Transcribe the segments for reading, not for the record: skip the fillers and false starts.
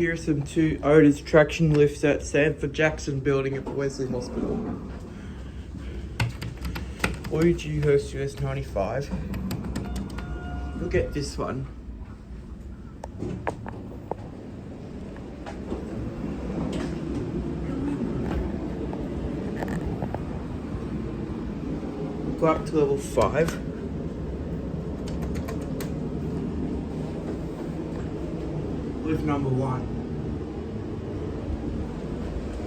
Here are some two Otis traction lifts at Sanford Jackson building at the Wesley Hospital. Or Dewhurst US 95. Look at this one. Go up to level 5. Lift number 1.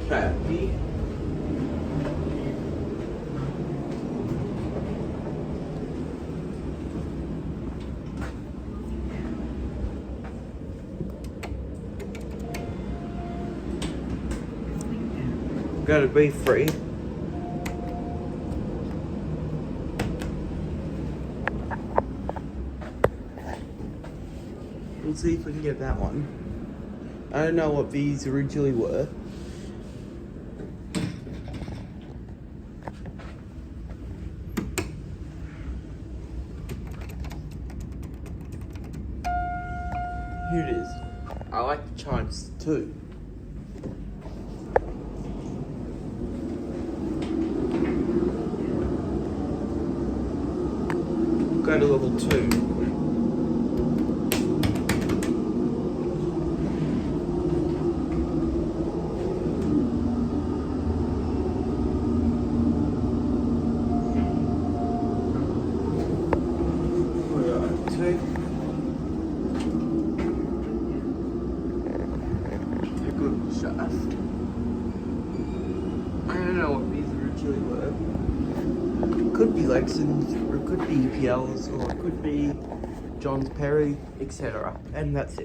Happy. Gotta be free. We'll see if we can get that one. I don't know what these originally were. Here it is. I like the chimes too. Go to level 2. I don't know what these originally were. Could be Lexans, or it could be EPLs, or it could be John's Perry, etc. And that's it.